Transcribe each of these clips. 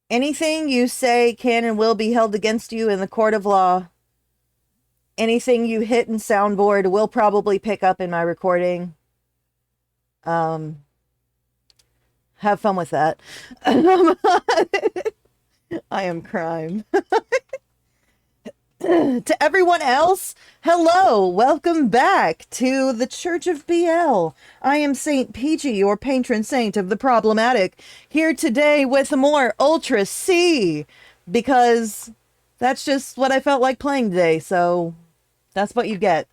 Anything you say can and will be held against you in the court of law. Anything you hit in soundboard will probably pick up in my recording. Have fun with that. I am crime. To everyone else, hello, welcome back to the Church of BL. I am Saint Peachie, your patron saint of the problematic, here today with more UUUltraC, because that's just what I felt like playing today, so that's what you get.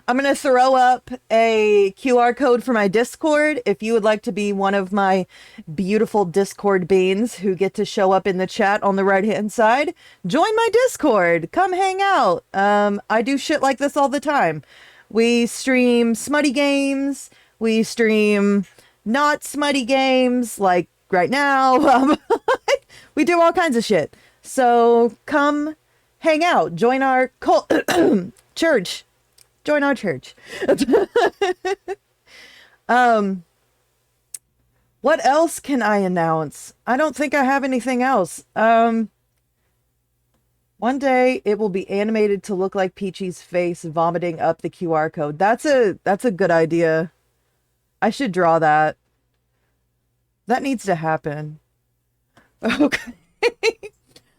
I'm going to throw up a QR code for my Discord if you would like to be one of my beautiful Discord beans who get to show up in the chat on the right-hand side. Join my Discord. Come hang out. I do shit like this all the time. We stream smutty games. We stream not smutty games like right now. We do all kinds of shit. So come hang out. Join our cult church. Join our church. What else can I announce? I don't think I have anything else. One day it will be animated to look like Peachie's face vomiting up the QR code. That's a good idea. I should draw that. That needs to happen. Okay.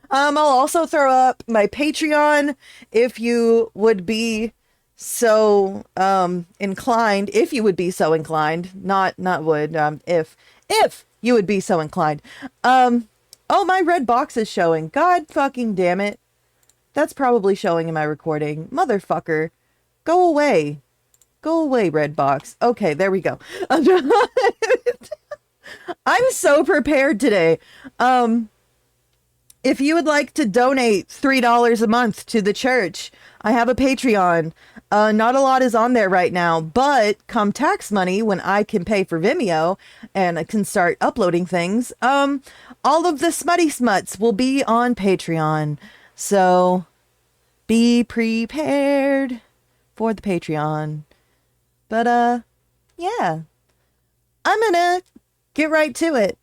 I'll also throw up my Patreon if you would be so inclined, if you would be so inclined, not would, if you would be so inclined. Oh, my red box is showing. God fucking damn it. That's probably showing in my recording. Motherfucker. Go away. Go away, red box. Okay, there we go. I'm so prepared today. If you would like to donate $3 a month to the church, I have a Patreon. Not a lot is on there right now, but come tax money, when I can pay for Vimeo and I can start uploading things, all of the smutty smuts will be on Patreon. So be prepared for the Patreon. But yeah, I'm gonna get right to it.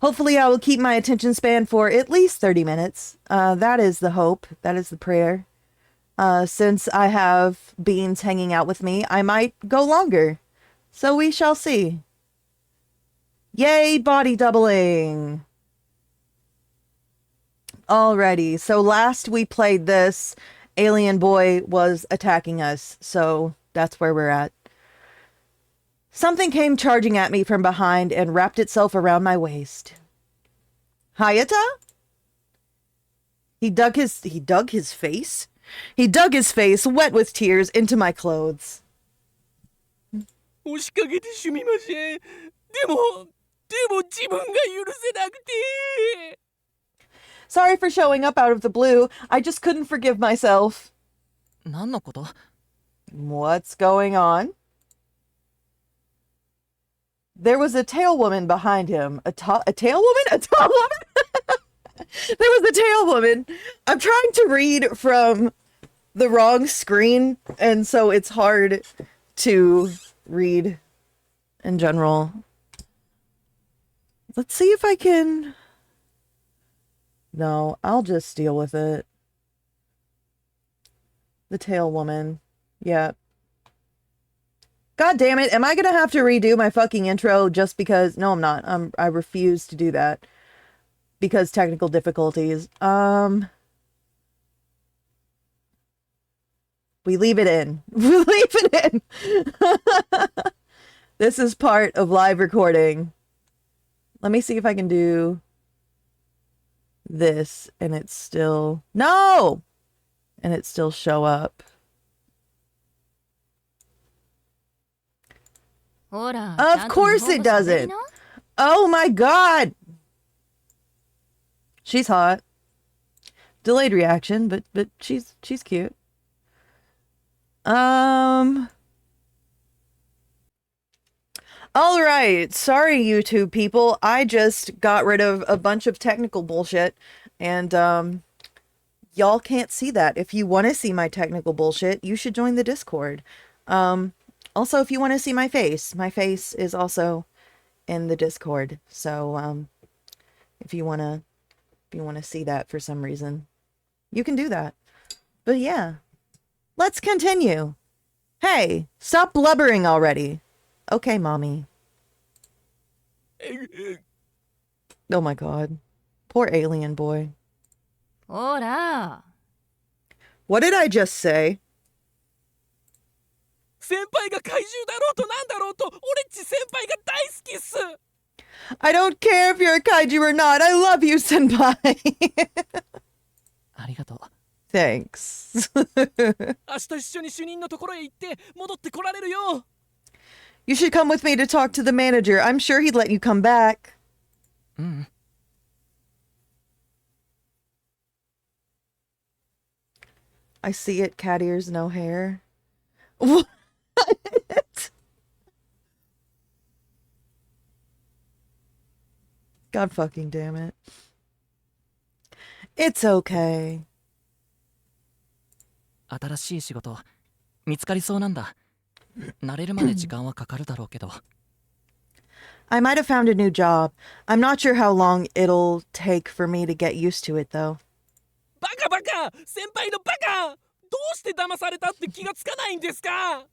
Hopefully I will keep my attention span for at least 30 minutes. That is the hope. That is the prayer. Since I have beans hanging out with me, I might go longer. So we shall see. Yay, body doubling. Alrighty, so last we played this, Alien Boy was attacking us. So that's where we're at. Something came charging at me from behind and wrapped itself around my waist. Hayata? He dug his face? He dug his face, wet with tears, into my clothes. 押しかけてすみません。でも自分が許せなくて。Sorry for showing up out of the blue. I just couldn't forgive myself. 何のこと? What's going on? There was a tail woman behind him. A tail woman? A tall woman? There was a tail woman. I'm trying to read from the wrong screen, and so it's hard to read in general. Let's see if I can... No, I'll just deal with it. The tail woman. Yeah. God damn it, am I gonna have to redo my fucking intro just because... No, I'm not. I refuse to do that. Because technical difficulties. We leave it in. We leave it in! This is part of live recording. Let me see if I can do this and it's still... No! And it still show up. Of course it doesn't. Oh my god. She's hot. Delayed reaction, but she's cute. All right. Sorry, YouTube people. I just got rid of a bunch of technical bullshit and y'all can't see that. If you want to see my technical bullshit, you should join the Discord. Also, if you want to see my face is also in the Discord. So if you wanna see that for some reason, you can do that. But yeah, let's continue. Hey, stop blubbering already. Okay, mommy. Oh my god. Poor alien boy. ほら What did I just say? 先輩が怪獣だろうとなんだろうと俺っち先輩が大好きっす。 I don't care if you're a kaiju or not. I love you, senpai. ありがとう Thanks. 明日一緒に主任のところへ行って戻ってこられるよ。 You should come with me to talk to the manager. I'm sure he'd let you come back. うん I see it, cat ears, no hair. What? God fucking damn it. It's okay. 新しい仕事見つかりそうなんだ慣れるまで時間はかかるだろうけど I might have found a new job. I'm not sure how long it'll take for me to get used to it, though. バカバカ先輩のバカどうして騙されたって気がつかないんですか。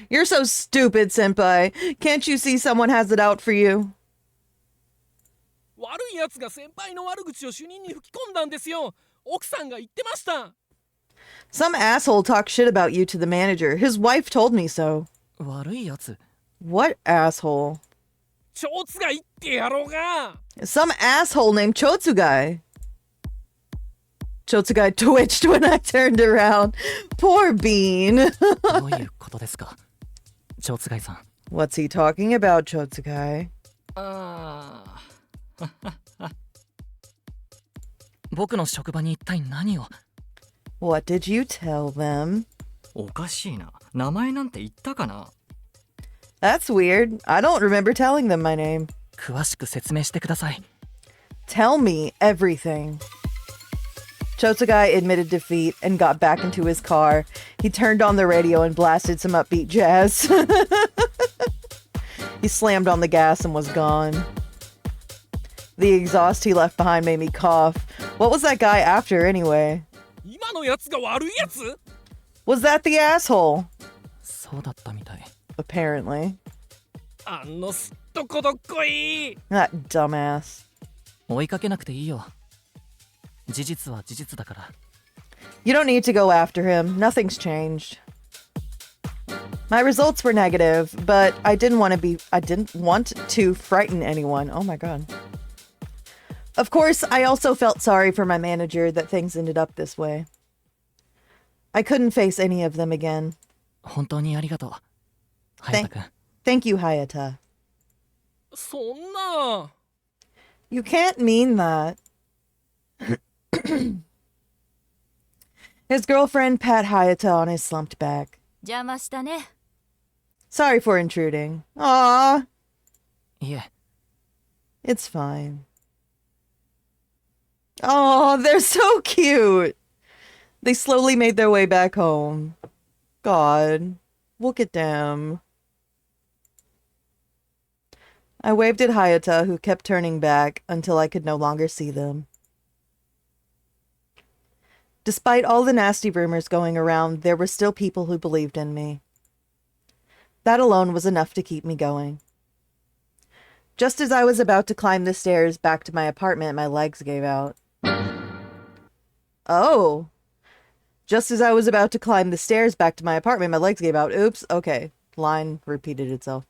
You're so stupid, senpai. Can't you see someone has it out for you? 悪いやつが先輩の悪口を主任に吹き込んだんですよ。奥さんが言ってました。 Some asshole talked shit about you to the manager. His wife told me so. 悪いやつ What asshole? 超つがいってやろうが。 Some asshole named Chotsugai. Chotsugai twitched when I turned around. Poor Bean. どういうことですか蝶つがいさん What's he talking about, Chotsugai? ああ僕の職場に一体何を What did you tell them? おかしいな。名前なんて言ったかな。 That's weird. I don't remember telling them my name. 詳しく説明してください Tell me everything. Chotsugai admitted defeat and got back into his car. He turned on the radio and blasted some upbeat jazz. He slammed on the gas and was gone. The exhaust he left behind made me cough. What was that guy after anyway? 今のやつが悪いやつ。 Was that the asshole? そうだったみたい Apparently. あのすっとこどっこい。 That dumbass. 追いかけなくていいよ事実は事実だから You don't need to go after him. Nothing's changed. My results were negative, but I didn't want to frighten anyone. Oh my god. Of course, I also felt sorry for my manager that things ended up this way. I couldn't face any of them again. 本当にありがとう隼人君 Thank you, Hayata. そんな。 You can't mean that. His girlfriend pat Hayata on his slumped back. 邪魔したね Sorry for intruding. Aww. いえ It's fine. Oh, they're so cute. They slowly made their way back home. God, look at them. I waved at Hayata, who kept turning back until I could no longer see them. Despite all the nasty rumors going around, there were still people who believed in me. That alone was enough to keep me going. Just as I was about to climb the stairs back to my apartment, my legs gave out. Oh. Just as I was about to climb the stairs back to my apartment, my legs gave out. Oops. Okay. Line repeated itself.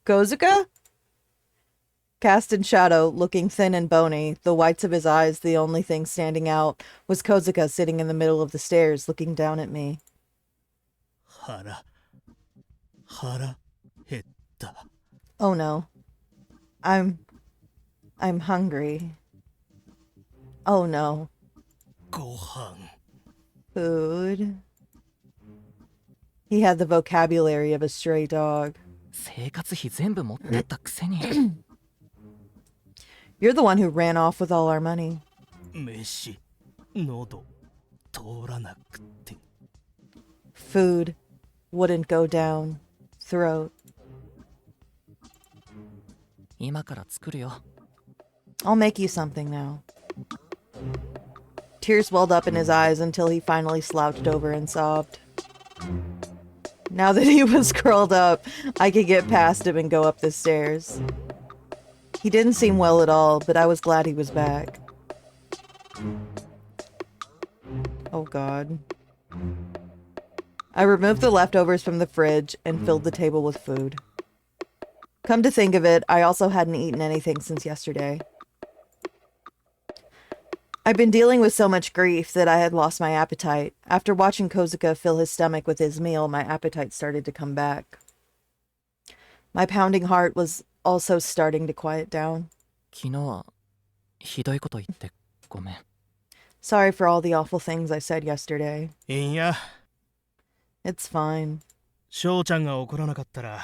Kozuka? Cast in shadow, looking thin and bony, the whites of his eyes the only thing standing out, was Kozuka sitting in the middle of the stairs, looking down at me. 腹減った。 Oh no. I'm hungry. Oh no. ご飯。 Food. He had the vocabulary of a stray dog. 生活費全部持ってったくせに You're the one who ran off with all our money. 飯。喉。通らなくて。 Food wouldn't go down throat. 今から作るよ。 I'll make you something now. Tears welled up in his eyes until he finally slouched over and sobbed. Now that he was curled up, I could get past him and go up the stairs. He didn't seem well at all, but I was glad he was back. Oh God. I removed the leftovers from the fridge and filled the table with food. Come to think of it, I also hadn't eaten anything since yesterday. I've been dealing with so much grief that I had lost my appetite. After watching Kozuka fill his stomach with his meal, my appetite started to come back. My pounding heart was also starting to quiet down. 昨日はひどいこと言ってごめん。 Sorry for all the awful things I said yesterday. いいんや It's fine. 翔ちゃんが怒らなかったら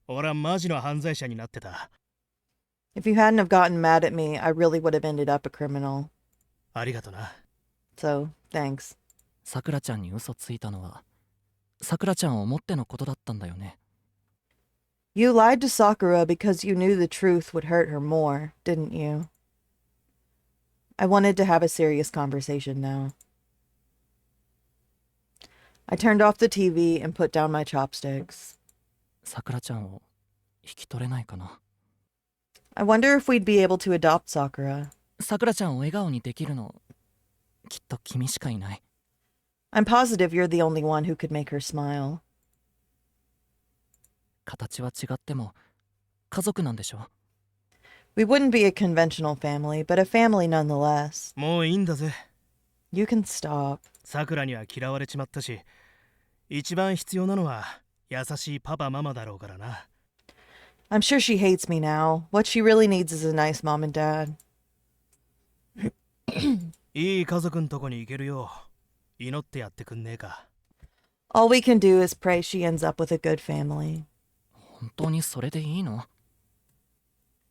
俺はマジの犯罪者になってた If you hadn't have gotten mad at me, I really would have ended up a criminal. ありがとな So, thanks. さくらちゃんに嘘ついたのはさくらちゃんを思ってのことだったんだよね。 You lied to Sakura because you knew the truth would hurt her more, didn't you? I wanted to have a serious conversation now. I turned off the TV and put down my chopsticks. さくらちゃんを引き取れないかな。 I wonder if we'd be able to adopt Sakura. さくらちゃんを笑顔にできるのきっと君しかいない。 I'm positive you're the only one who could make her smile. 形は違っても家族なんでしょ。 We wouldn't be a conventional family, but a family nonetheless. もういいんだぜ You can stop. さくらには嫌われちまったし一番必要なのは優しいパパママだろうからな I'm sure she hates me now. What she really needs is a nice mom and dad. いい家族んとこに行けるよう祈ってやってくんねえか All we can do is pray she ends up with a good family. 本当にそれでいいの？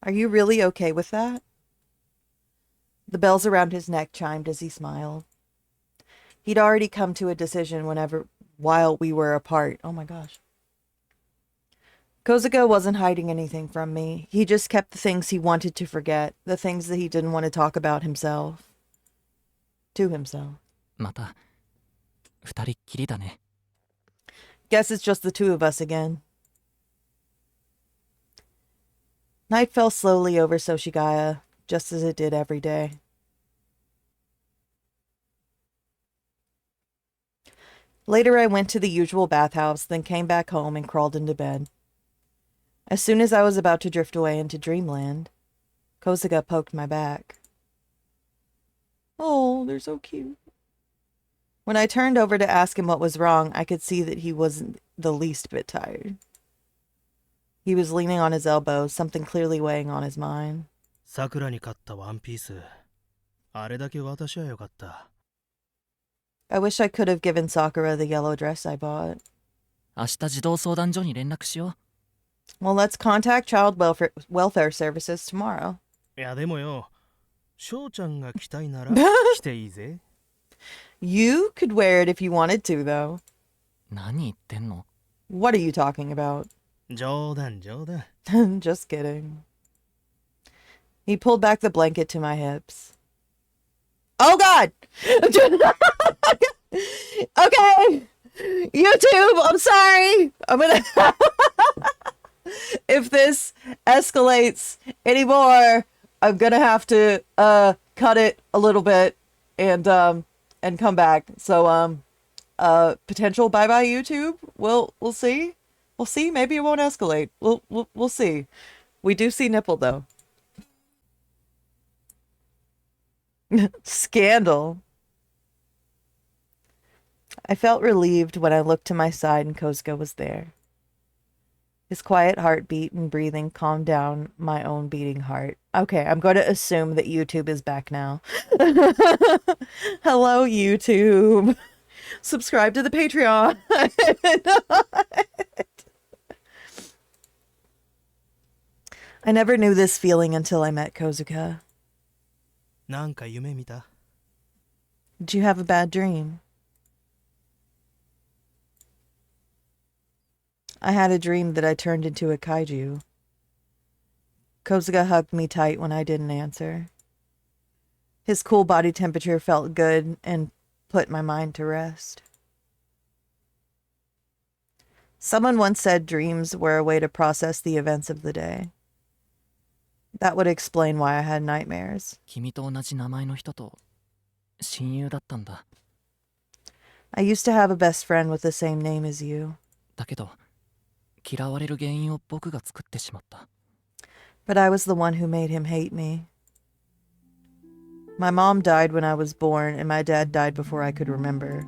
Are you really okay with that? The bells around his neck chimed as he smiled. He'd already come to a decision while we were apart. Oh my gosh. Kozuka wasn't hiding anything from me. He just kept the things he wanted to forget, the things that he didn't want to talk about himself. To himself. また二人っきりだね。 Guess it's just the two of us again. Night fell slowly over Soshigaya, just as it did every day. Later I went to the usual bathhouse, then came back home and crawled into bed. As soon as I was about to drift away into dreamland, Kosuga poked my back. Oh, they're so cute. When I turned over to ask him what was wrong, I could see that he wasn't the least bit tired. He was leaning on his elbow, something clearly weighing on his mind. さくらに買ったワンピースあれだけ渡しゃよかった I wish I could have given Sakura the yellow dress I bought. 明日児童相談所に連絡しよ Well, let's contact child welfare services tomorrow. いやでもよ翔ちゃんが着たいなら着ていいぜ You could wear it if you wanted to, though. う。何言ってんの？ What are you talking about? 冗談冗談 Just kidding. He pulled back the blanket to my hips. Oh, God! Okay! YouTube, I'm sorry! I'm gonna... If this escalates anymore, I'm gonna have to cut it a little bit and come back. So potential bye-bye YouTube. We'll see. We'll see. Maybe it won't escalate. We'll see. We do see nipple though. Scandal. I felt relieved when I looked to my side and Kosuke was there. His quiet heartbeat and breathing calmed down my own beating heart. Okay, I'm going to assume that YouTube is back now. Hello, YouTube. Subscribe to the Patreon. I never knew this feeling until I met Kozuka. なんか夢見た Did you have a bad dream? I had a dream that I turned into a kaiju. Kozuga hugged me tight when I didn't answer. His cool body temperature felt good and put my mind to rest. Someone once said dreams were a way to process the events of the day. That would explain why I had nightmares. 君と同じ名前の人と親友だったんだ。 I used to have a best friend with the same name as you, だけど嫌われる原因を僕が作ってしまった。 but I was the one who made him hate me. My mom died when I was born, and my dad died before I could remember.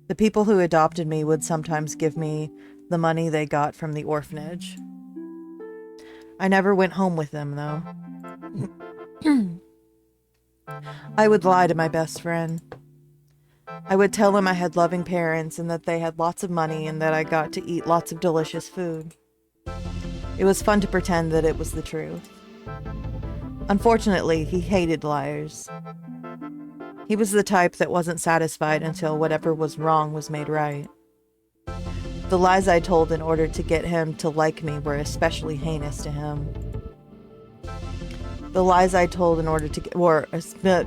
The people who adopted me would sometimes give me the money they got from the orphanage. I never went home with them, though. I would lie to my best friend. I would tell him I had loving parents and that they had lots of money and that I got to eat lots of delicious food. It was fun to pretend that it was the truth. Unfortunately, he hated liars. He was the type that wasn't satisfied until whatever was wrong was made right. The lies I told in order to get him to like me were especially heinous to him. The lies I told in order to get,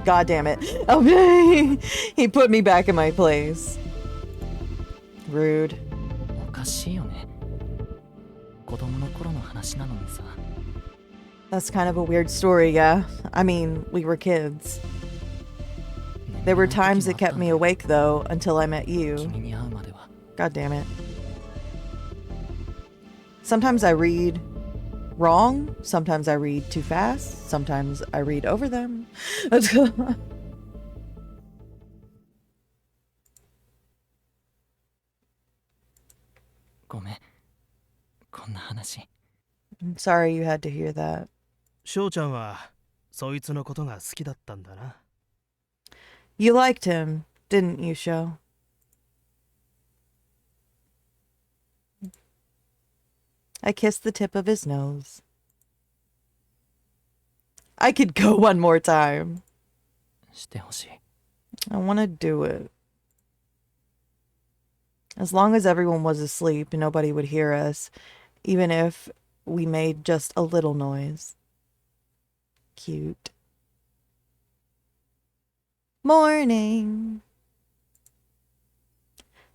God damn it. Okay. He put me back in my place. Rude. おかしいよね。子供の頃の話なのにさ。 That's kind of a weird story, yeah. I mean, we were kids. There were times it kept me awake, though, until I met you. 君に会うまでは。 God damn it. Sometimes I read wrong. Sometimes I read too fast. Sometimes I read over them. ごめん。こんな話。 I'm sorry you had to hear that. 翔ちゃんはそいつのことが好きだったんだな。 You liked him, didn't you, Sho? I kissed the tip of his nose. I could go one more time. してほしい。 I want to do it. As long as everyone was asleep and nobody would hear us, even if we made just a little noise. Cute. Morning.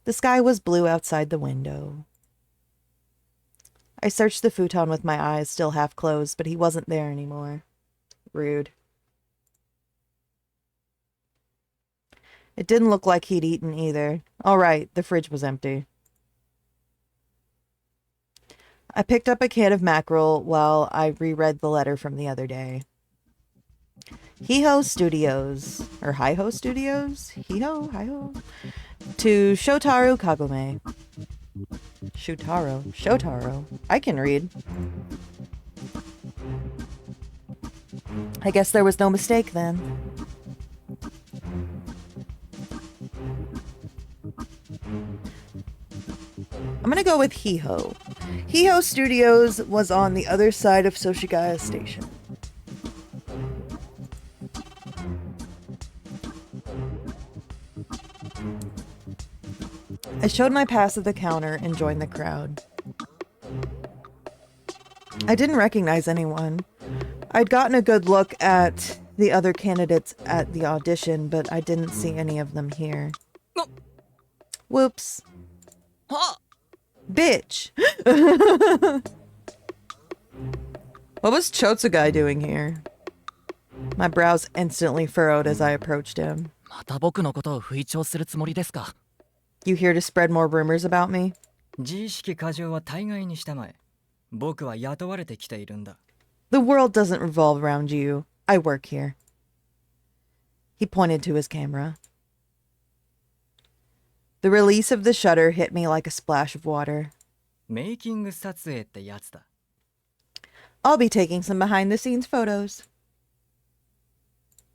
The sky was blue outside the window. I searched the futon with my eyes still half closed, but he wasn't there anymore. Rude. It didn't look like he'd eaten either. All right, the fridge was empty. I picked up a can of mackerel while I reread the letter from the other day. Hi-Ho Studios, or Hi-Ho Studios? Hi-Ho, Hi-Ho. To Shotaro Kagome. Shotaro. I can read. I guess there was no mistake then. I'm gonna go with Hi-Ho. Hi-Ho Studios was on the other side of Soshigaya Station. I showed my pass at the counter and joined the crowd. I didn't recognize anyone. I'd gotten a good look at the other candidates at the audition, but I didn't see any of them here. Whoops. Bitch! What was Chotsugai doing here? My brows instantly furrowed as I approached him. また僕のことを吹聴するつもりですか。 You here to spread more rumors about me? 自意識過剰は大概にしたまえ。僕は雇われてきているんだ。 The world doesn't revolve around you. I work here. He pointed to his camera. The release of the shutter hit me like a splash of water. メイキング撮影ってやつだ。 I'll be taking some behind-the-scenes photos.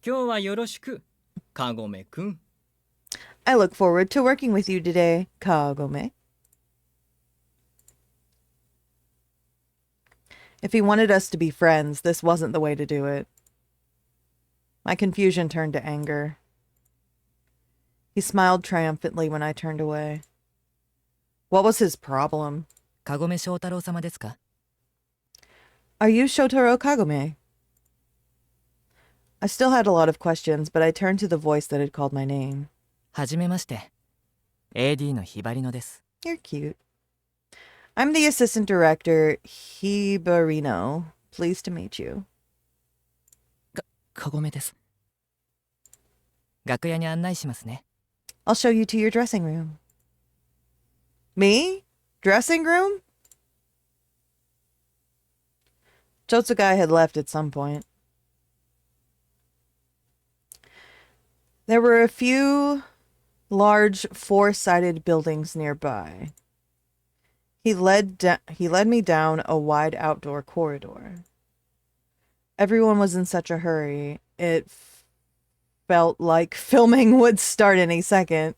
今日はよろしく、カゴメくん。 I look forward to working with you today, Kagome. If he wanted us to be friends, this wasn't the way to do it. My confusion turned to anger. He smiled triumphantly when I turned away. What was his problem? カゴメ翔太郎様ですか。Are you Shotaro Kagome? I still had a lot of questions, but I turned to the voice that had called my name. はじめまして AD のひばりのです You're cute. I'm the assistant director, Hibarino. Pleased to meet you. カゴメです。楽屋に案内しますね I'll show you to your dressing room. Me? Dressing room? Chotsugai had left at some point. There were a few large four-sided buildings nearby. He led me down a wide outdoor corridor. Everyone was in such a hurry. It felt like filming would start any second.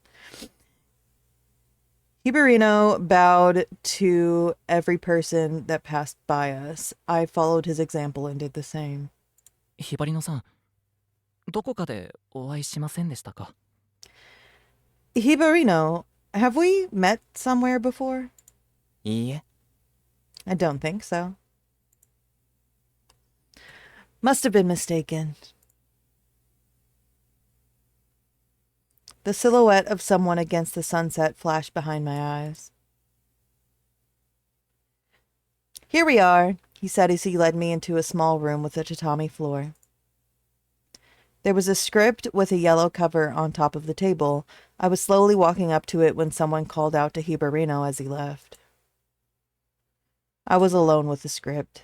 Hibarino bowed to every person that passed by us. I followed his example and did the same. ひばりのさん、どこかでお会いしませんでしたか？ Hibarino, have we met somewhere before? いいえ I don't think so. Must have been mistaken. The silhouette of someone against the sunset flashed behind my eyes. Here we are, he said as he led me into a small room with a tatami floor. There was a script with a yellow cover on top of the table. I was slowly walking up to it when someone called out to Hibarino as he left. I was alone with the script.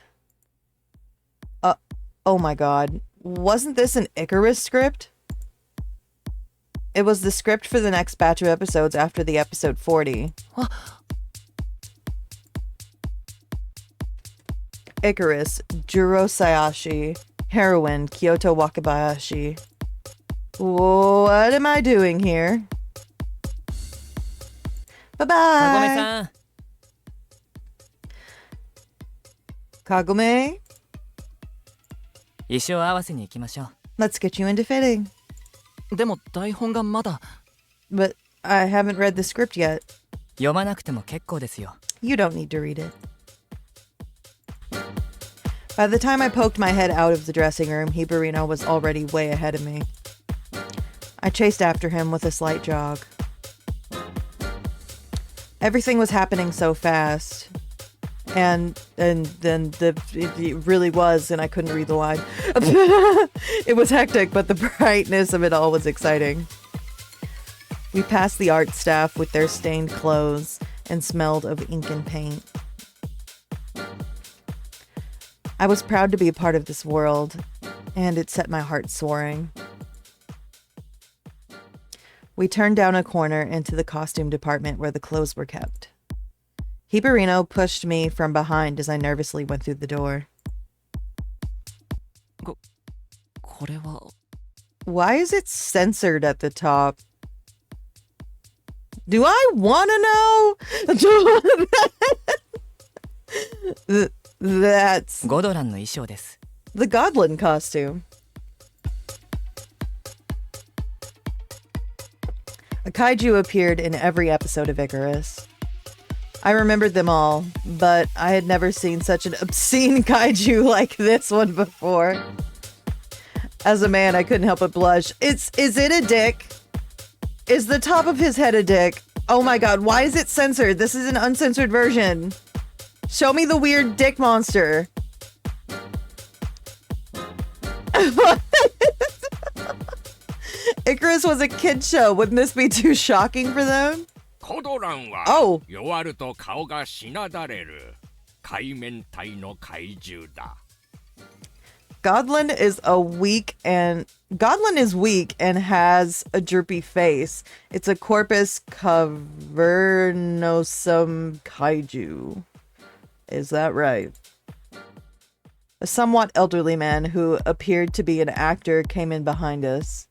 Oh my god. Wasn't this an Icarus script? It was the script for the next batch of episodes after the episode 40. Icarus, Juro Sayashi, heroine, Kyoto Wakabayashi. What am I doing here? かごめ Bye-bye! さん Kagome, 衣装合わせに行きましょう let's get you into fitting. でも台本がまだ。 But I haven't read the script yet. 読まなくても結構ですよ You don't need to read it. By the time I poked my head out of the dressing room, Hibarino was already way ahead of me. I chased after him with a slight jog. Everything was happening so fast. And then it really was, and I couldn't read the line. It was hectic, but the brightness of it all was exciting. We passed the art staff with their stained clothes and smelled of ink and paint. I was proud to be a part of this world, and it set my heart soaring. We turned down a corner into the costume department where the clothes were kept. Hibarino pushed me from behind as I nervously went through the door. これは。 Why is it censored at the top? Do I want to know? That's ゴドランの衣装です the Godlin costume. A kaiju appeared in every episode of Icarus. I remembered them all, but I had never seen such an obscene kaiju like this one before. As a man, I couldn't help but blush. Is it a dick? Is the top of his head a dick? Oh my god, why is it censored? This is an uncensored version. Show me the weird dick monster. Icarus was a kid show. Wouldn't this be too shocking for them? コドランは Oh. 弱ると顔がしなだれる海面体の怪獣だ Godlin is weak and has a droopy face. It's a corpus cavernosum kaiju. Is that right? A somewhat elderly man who appeared to be an actor came in behind us.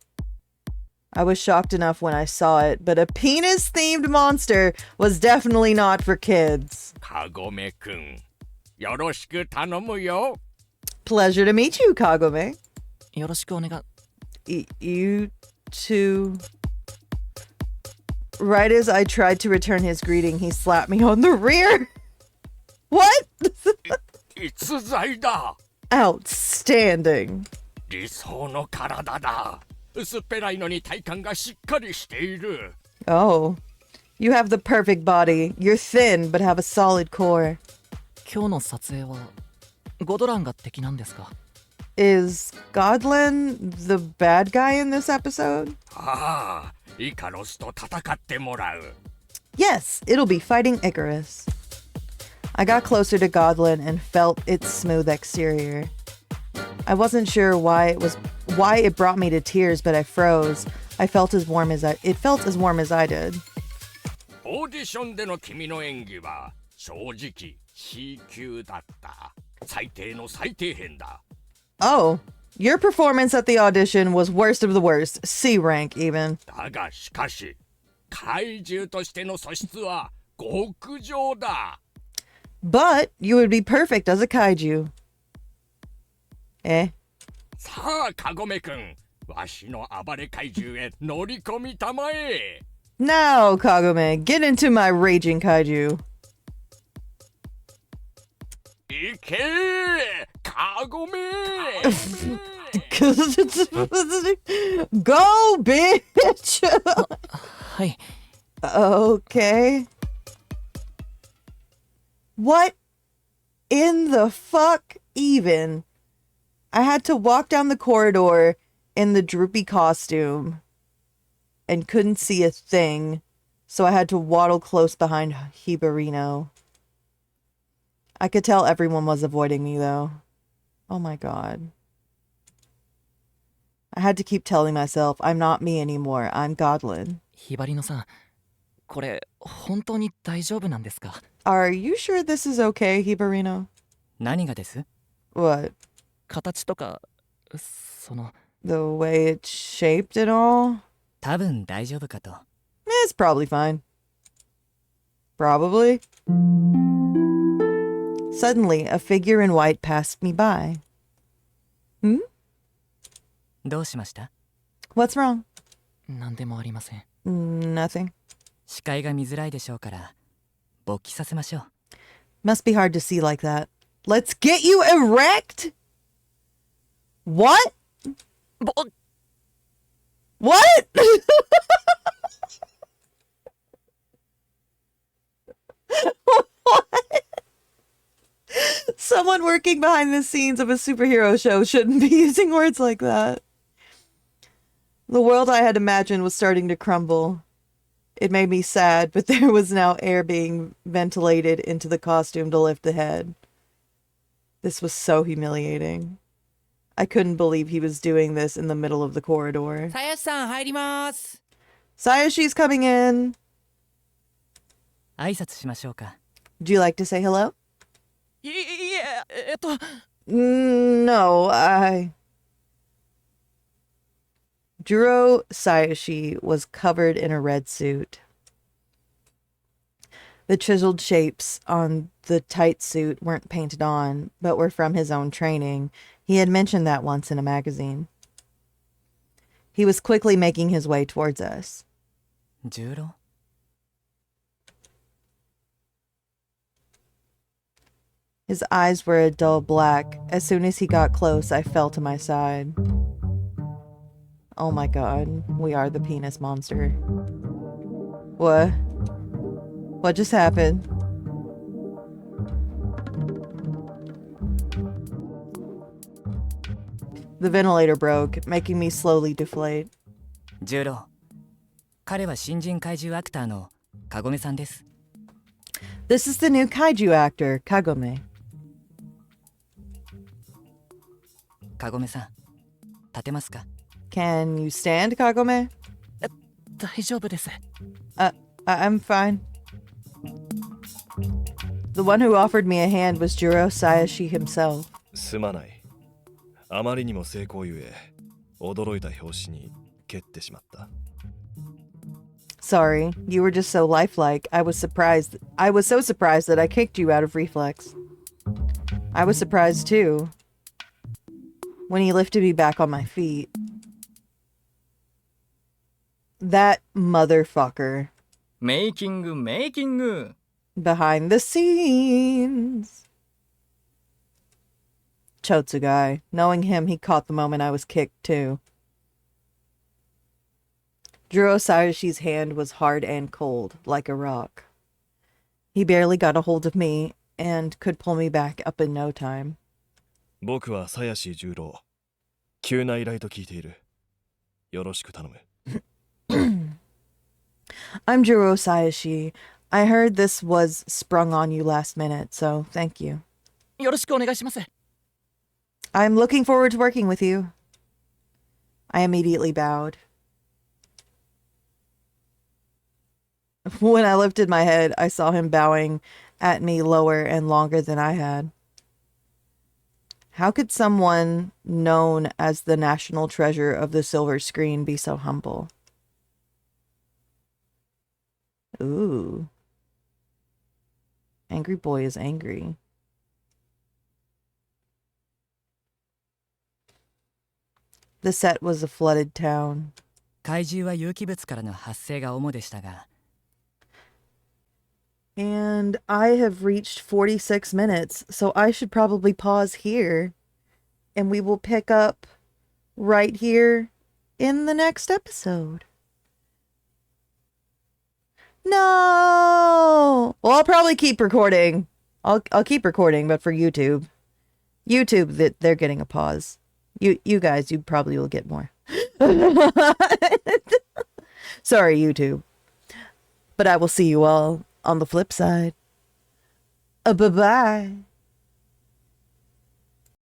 I was shocked enough when I saw it, but a penis-themed monster was definitely not for kids. カゴメくんよろしく頼むよ Pleasure to meet you, Kagome. よろしくお願い。You two... Right as I tried to return his greeting, he slapped me on the rear. What? い逸材だ。 Outstanding. 理想の体だ。薄っぺらいのに体幹がしっかりしている。 Oh. You have the perfect body. You're thin, but have a solid core. 今日の撮影はゴドランが敵なんですか？ Is Godlin the bad guy in this episode? ああ、イカロスと戦ってもらう。 Yes, it'll be fighting Icarus. I got closer to Godlin and felt its smooth exterior. I wasn't sure why it brought me to tears, but I froze. It felt as warm as I did. オーディションでの君の演技は正直 C 級だった。最低の最低限だ。 Oh, your performance at the audition was worst of the worst. C rank even. だがしかし、怪獣としての素質は極上だ。 But you would be perfect as a kaiju. Eh? さあ、カゴメくん、わしの暴れ怪獣へ乗り込みたまえ。 Now, Kagome, get into my raging kaiju. いけカゴメ。 Go, bitch! はい。 Okay. What in the fuck even? I had to walk down the corridor in the droopy costume and couldn't see a thing, so I had to waddle close behind Hibarino. I could tell everyone was avoiding me, though. Oh my god. I had to keep telling myself, I'm not me anymore. I'm Godlin. ひばりのさん、これ本当に大丈夫なんですか？ Are you sure this is okay, Hibarino? 何がです？ What? 形とかその The way it's shaped and all? 多分大丈夫かと。 It's probably fine. Probably. Suddenly, a figure in white passed me by. Hmm? どうしました？ What's wrong? 何でもありません。 Nothing. 視界が見づらいでしょうから勃起させましょう。 Must be hard to see like that. Let's get you erect? What? What? What? Someone working behind the scenes of a superhero show shouldn't be using words like that. The world I had imagined was starting to crumble. It made me sad, but there was now air being ventilated into the costume to lift the head. This was so humiliating. I couldn't believe he was doing this in the middle of the corridor. さやしさん入ります。 Sayashi's coming in. 挨拶しましょうか。 Would you like to say hello? いえ、No, Juro Sayashi was covered in a red suit. The chiseled shapes on the tight suit weren't painted on, but were from his own training. He had mentioned that once in a magazine. He was quickly making his way towards us. 重郎？ His eyes were a dull black. As soon as he got close, I fell to my side. Oh my god, we are the penis monster. What? What just happened? The ventilator broke, making me slowly deflate. 重郎。彼は新人怪獣アクターのカゴメさんです。 This is the new kaiju actor, Kagome. カゴメさん、立てますか？ Can you stand, Kagome? 大丈夫です。 I'm fine. The one who offered me a hand was Juro Sayashi himself. すまない。あまりにも成功ゆえ、驚いた拍子に蹴ってしまった。 Sorry, you were just so lifelike. I was so surprised that I kicked you out of reflex. I was surprised too when he lifted me back on my feet. That motherfucker. メイキング。 Behind the scenes. Chotsugai. Knowing him, he caught the moment I was kicked, too. Juro Sayashi's hand was hard and cold, like a rock. He barely got a hold of me, and could pull me back up in no time. 僕は鞘師十郎。急な依頼と聞いている。よろしく頼む。I'm Juro Sayashi. I heard this was sprung on you last minute, so thank you. よろしくお願いします。 I'm looking forward to working with you. I immediately bowed. When I lifted my head, I saw him bowing at me lower and longer than I had. How could someone known as the national treasure of the silver screen be so humble? Ooh. Angry boy is angry. The set was a flooded town. 怪獣は有機物からの発生が主でしたが、 And I have reached 46 minutes, so I should probably pause here. And we will pick up right here in the next episode. No! Well, I'll probably keep recording. I'll keep recording, but for YouTube. YouTube, that they're getting a pause. You guys, you probably will get more. Sorry, YouTube. But I will see you all on the flip side. Bye-bye.